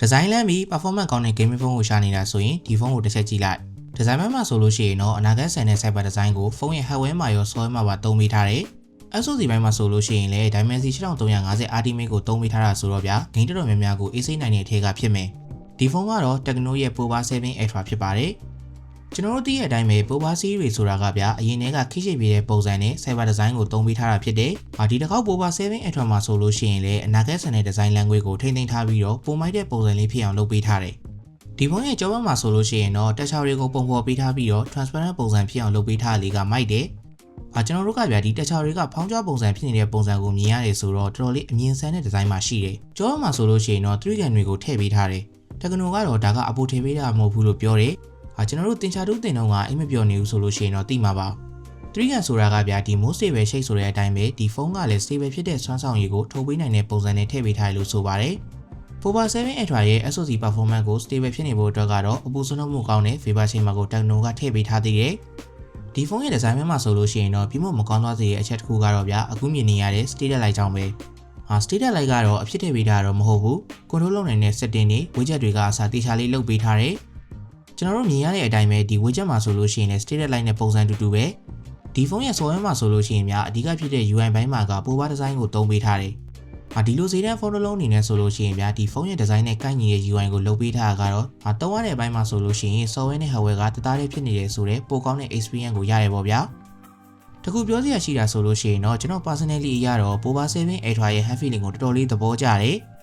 Design လမ်းပြီး performance ကောင်းတဲ့ gaming phone ကိုရှာနေတာဆိုရင်ဒီဖုန်းကိုတစ်ချက်ကြည့်လိုက် Design ဘက်မှာဆိုလို့ရှိရင်တော့အနာဂတ်ဆန်တဲ့ Cyber Design ကိုဖုန်းရဲ့ hardware မှာရော software မှာပါသုံးပေးထားတယ်။ SoC ဘက်မှာဆိုလို့ရှိရင်လည်း Dimensity 6350 Ultimate ကိုသုံးပေးထားတာဆိုတော့ဗျာ game တော်တော်များများကိုအေးစိမ့်နိုင်တဲ့အထက်ကဖြစ်မယ်။ဒီဖုန်းကတော့ Tecno ရဲ့ Power 7 Ultra ဖြစ်ပါတယ်။ကျွန်တော်တို့သိတဲ့အတိုင်းပဲ Power Series ဆိုတာကဗျာအရင်ကခိရှိပြတဲ့ပုံစံနဲ့ Cyber Design ကိုသုံးပေးထားတာဖြစ်တယ်။ဒီတစ်ခေါက် Power 7 Ultra မှာဆိုလို့ရှိရင်လည်းအနာဂတ်ဆန်တဲ့ Design language ကိုထိန်းသိမ်းထားပြီးတော့ပုံမိုက်တဲ့ပုံစံလေးဖြစ်အောင်လုပ်ပေးထားတယ်။ဒီဖုန်းရဲ့ကြောဘက်မှာဆိုလို့ရှိရင်တော့တက်ချောက်တွေကိုပုံဖော်ပေးထားပြီးတော့ transparent ပုံစံဖြစ်အောင်လုပ်ပေးထားလေးကမိုက်တယ်။ကျွန်တော်တို့ကဗျာဒီတက်ချောက်တွေကဖောင်းကြပုံစံဖြစ်နေတဲ့ပုံစံကိုမြင်ရတယ်ဆိုတော့တော်တော်လေးအမြင်ဆန်းတဲ့ design မှာရှိတယ်။ကြောဘက်မှာဆိုလို့ရှိရင်တော့ 3 can တွေကိုထည့်ပေးထားတယ်။ Tecno ကတော့ဒါကအပိုထည့်ပေးတာမဟုတ်ဘူးလို့ပြောတယ်။ကျွန်တော်တို့တင်ချာတူးတင်တော့ကအိမ်မပြောနေဘူးဆိုလို့ရှိရင်တော့သိမှာပါ။3 can ဆိုတာကဗျာဒီ most stable shape ဆိုတဲ့အတိုင်းပဲဒီဖုန်းကလည်း stable ဖြစ်တဲ့စွမ်းဆောင်ရည်ကိုထုတ်ပေးနိုင်တဲ့ပုံစံနဲ့ထည့်ပေးထားလို့ဆိုပါတယ်။ Power 7 Ultra ရဲ့ SoC performance ကို stable ဖြစ်နေဖို့အတွက်ကတော့အပူစွမ်းမှုကောင်းတဲ့ Vapor Chamber ကို Tecno ကထည့်ပေးထားသေးတယ်။ဒီဖုန်းရဲ့ design မှာဆိုလို့ရှိရင်တော့ပြမမကောင်းသွားစေတဲ့အချက်တစ်ခုကတော့ဗျာအခုမြင်နေရတဲ့ status light ကြောင့်ပဲ။status light ကတော့အဖြစ်ထည့်ပေးထားတော့မဟုတ်ဘူး။ control လုပ်နိုင်တဲ့ setting တွေ widget တွေကအစားတေချာလေးလုပ်ပေးထားတယ်။ကျွန်တော်တို့မြင်ရတဲ့အတိုင်းပဲဒီ widget မှာဆိုလို့ရှိရင်လည်း status light နဲ့ပုံစံတူတူပဲ။ဒီဖုန်းရဲ့ software မှာဆိုလို့ရှိရင်များအဓိကဖြစ်တဲ့ UI ဘိုင်းမှာက Power Design ကိုသုံးပေးထားတယ်။ဒီလိုဈေးတန်းဖုန်းတစ်လုံးအနေနဲ့ဆိုလို့ရှိရင်ဗျာဒီဖုန်းရဲ့ design နဲ့ကိုက်ညီတဲ့ UI ကိုလုပ်ပေးထားတာကတော့သုံးရတဲ့အပိုင်းမှာဆိုလို့ရှိရင် software နဲ့ hardware ကတသားတည်းဖြစ်နေတယ်ဆိုတော့ပိုကောင်းတဲ့ experience ကိုရတယ်ပေါ့ဗျာ။တခုပြောစရာရှိတာဆိုလို့ရှိရင်တော့ကျွန်တော် personally အရတော့ Power 7 Ultra ရဲ့ heavy feeling ကိုတော်တော်လေးသဘောကျတယ်။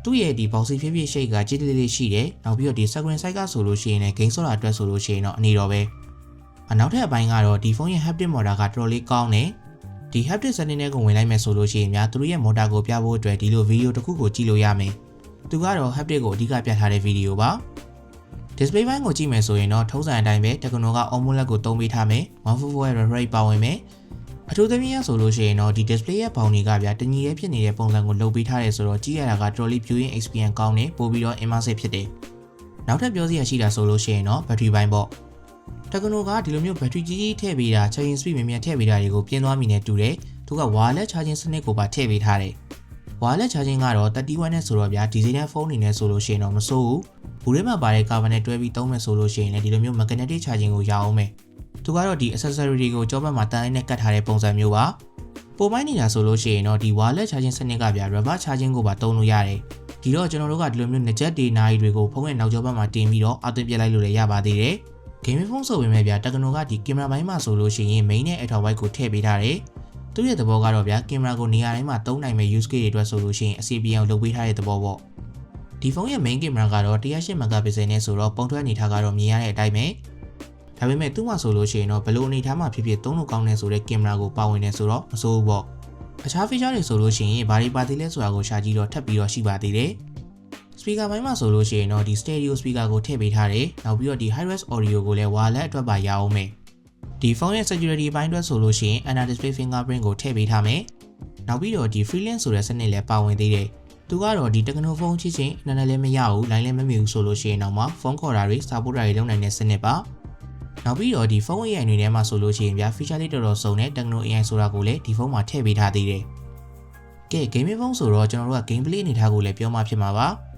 သူ့ရဲ့ဒီ boxy ဖြစ်ဖြစ် shape ကကြည်လေးလေးရှိတယ်။နောက်ပြီးတော့ဒီ screen size ကဆိုလို့ရှိရင်လည်း game ဆော့တာအတွက်ဆိုလို့ရှိရင်တော့အနေတော်ပဲ။နောက်ထပ်အပိုင်းကတော့ဒီဖုန်းရဲ့ haptic motor ကတော်တော်လေးကောင်းတယ်။ဒီ haptic setting တွေကိုဝင်လိုက်မယ်ဆိုလို့ရှိရင်များသူတို့ရဲ့ motor ကိုပြဖို့အတွက်ဒီလို video တစ်ခုကိုကြည့်လို့ရမယ်။သူကတော့ haptic ကိုအဓိကပြထားတဲ့ video ပါ။ display ဘိုင်းကိုကြည့်မယ်ဆိုရင်တော့ထုံးစံအတိုင်းပဲ Tecno က AMOLED ကိုသုံးပေးထားမယ်။ 144 refresh rate ပါဝင်မယ်။အထူးသဖြင့်ဆိုလို့ရှိရင်တော့ဒီ display ရဲ့ဘောင်တွေကဗျာတညီရဲဖြစ်နေတဲ့ပုံစံကိုလုပ်ပေးထားတယ်ဆိုတော့ကြည့်ရတာကတော်တော်လေး viewing experience ကောင်းတယ်ပို့ပြီးတော့ immersive ဖြစ်တယ်။နောက်ထပ်ပြောစရာရှိတာဆိုလို့ရှိရင်တော့ battery ဘိုင်းပေါ့။ Tecno ကဒီလိုမျိုး battery ကြီးကြီးထည့်ပေးတာ charging speed မြန်မြန်ထည့်ပေးတာတွေကိုပြင်းသွားမိနေတူတယ်။သူက wireless charging စနစ်ကိုပါထည့်ပေးထားတယ်။ wireless charging ကတော့31နဲ့ဆိုတော့ဗျာဒီဈေးတန်းဖုန်းအနေနဲ့ဆိုလို့ရှိရင်တော့မစိုးဘူး။ဘူးထဲမှာပါတဲ့ carbon နဲ့တွဲပြီးသုံးမယ်ဆိုလို့ရှိရင်လည်းဒီလိုမျိုး magnetic charging ကိုရအောင်မယ်။သူကတော့ဒီ accessory တွေကိုကြောဘက်မှာတန်းလိုက်နဲ့ကတ်ထားတဲ့ပုံစံမျိုးပါ။ပုံမိုင်းနေတာဆိုလို့ရှိရင်တော့ဒီ wireless charging စနစ်ကဗျာ rubber charging ကိုပါသုံးလို့ရတယ်။ဒီတော့ကျွန်တော်တို့ကဒီလိုမျိုးငကြက်တွေနာရီတွေကိုဖုန်းရဲ့နောက်ကျောဘက်မှာတင်ပြီးတော့အသွင်းပြလိုက်လို့လည်းရပါသေးတယ်။ gaming phone ဆိုပေမဲ့ဗျာ Tecno ကဒီကင်မရာဘိုင်းမှာဆိုလို့ရှိရင် main နဲ့ ultra wide ကိုထည့်ပေးထားတယ်။သူ့ရဲ့သဘောကတော့ဗျာကင်မရာကိုနေရာတိုင်းမှာသုံးနိုင်မဲ့ use case တွေအတွက်ဆိုလို့ရှိရင်အစီအပြန်လုပ်ပေးထားတဲ့သဘောပေါ့။ဒီဖုန်းရဲ့ main ကင်မရာကတော့108 megapixel နဲ့ဆိုတော့ပုံထွက်အနေထားကတော့မြင်ရတဲ့အတိုင်းပဲ။ဒါပေမဲ့သူ့မှာဆိုလို့ရှိရင်တော့ဘလို့အနေထားမှာဖြစ်ဖြစ်သုံးလို့ကောင်းတဲ့ဆိုတဲ့ကင်မရာကိုပါဝင်နေဆိုတော့မစိုးဘူးပေါ့။အခြား feature တွေဆိုလို့ရှိရင်ဘာတွေပါသေးလဲဆိုတာကိုရှာကြည့်တော့ထပ်ပြီးတော့ရှိပါသေးတယ်။ speaker ဘိုင်းမှာဆိုလို့ရှိရင်တော့ဒီ stereo speaker ကိုထည့်ပေးထားတယ်။နောက်ပြီးတော့ဒီ high-res audio ကိုလည်း wireless အတွက်ပါရအောင်မယ်။ဒီဖုန်းရဲ့ security ဘိုင်းအတွက်ဆိုလို့ရှိရင် under display fingerprint ကိုထည့်ပေးထားမယ်။နောက်ပြီးတော့ဒီ freelance ဆိုတဲ့စနစ်လည်းပါဝင်သေးတယ်။သူကတော့ဒီ Tecno ဖုန်းချစ်ချင်းအနက်နဲ့လည်းမရဘူး line လည်းမမြည်ဘူးဆိုလို့ရှိရင်တော့မှဖုန်းခေါ်တာတွေ support တွေလုပ်နိုင်တဲ့စနစ်ပါ။နောက်ပြီးတော့ဒီဖုန်း AI အနေနဲ့မှဆိုလို့ရှိရင်ဗျာ feature လေးတော်တော်စုံတဲ့ Tecno AI ဆိုတာကိုလည်းဒီဖုန်းမှာထည့်ပေးထားသေးတယ်။ကဲ gaming phone ဆိုတော့ကျွန်တော်တို့က gameplay အနေထားကိုလည်းပြောမှဖြစ်မှာပါ။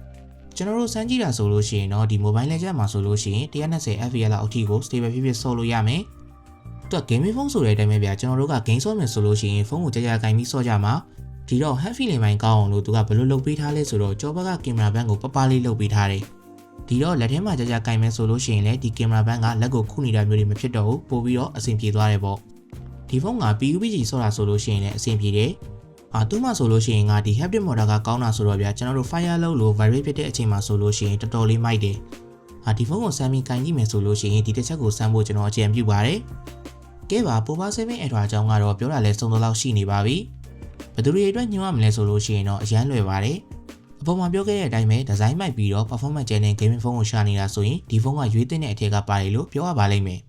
ကျွန်တော်တို့စမ်းကြည့်တာဆိုလို့ရှိရင်တော့ဒီ mobile legend မှာဆိုလို့ရှိရင်120 fps လောက်အထိကို stable ဖြစ်ဖြစ်ဆော့လို့ရမယ်။သူက gaming phone ဆိုတဲ့အတိုင်းပဲဗျာကျွန်တော်တို့က game ဆော့မယ်ဆိုလို့ရှိရင်ဖုန်းကိုကြာကြာကင်ပြီးဆော့ကြမှာဒီတော့ head feeling ပိုင်းကောင်းအောင်လို့သူကဘယ်လိုလုပ်ပေးထားလဲဆိုတော့ကြောဘက်ကကင်မရာဘန်းကိုပပလေးလုပ်ပေးထားတယ်။ဒီတော့လက်ထဲမှာကြာကြာကင်မယ်ဆိုလို့ရှိရင်လည်းဒီကင်မရာဘန်းကလက်ကိုခုနေတာမျိုးတွေမဖြစ်တော့ဘူးပို့ပြီးတော့အဆင်ပြေသွားတယ်ပေါ့။ဒီဖုန်းက PUBG ဆော့တာဆိုလို့ရှိရင်လည်းအဆင်ပြေတယ်။သူ့မှာဆိုလို့ရှိရင်ဒီ haptic motor ကကောင်းတာဆိုတော့ဗျာကျွန်တော်တို့ fire လို့ vibrate ဖြစ်တဲ့အချိန်မှာဆိုလို့ရှိရင်တော်တော်လေးမိုက်တယ်။ဒီဖုန်းကိုစမ်းပြီးကင်ကြည့်မယ်ဆိုလို့ရှိရင်ဒီတစ်ချက်ကိုစမ်းဖို့ကျွန်တော်အကြံပြုပါတယ်။ကဲပါ Power 7 Ultra အကြောင်းကတော့ပြောတာလဲစုံတော့ရှိနေပါပြီ။ဘယ်သူတွေအတွက်ညွှန်ရမလဲဆိုလို့ရှိရင်တော့အရန်လွယ်ပါတယ်။အပေါ်မှာပြောခဲ့တဲ့အတိုင်းပဲ design မိုက်ပြီးတော့ performance ကျန်တဲ့ gaming phone ကိုရှာနေတာဆိုရင်ဒီဖုန်းကရွေးသင့်တဲ့အထက်ကပါတယ်လို့ပြောရပါလိမ့်မယ်။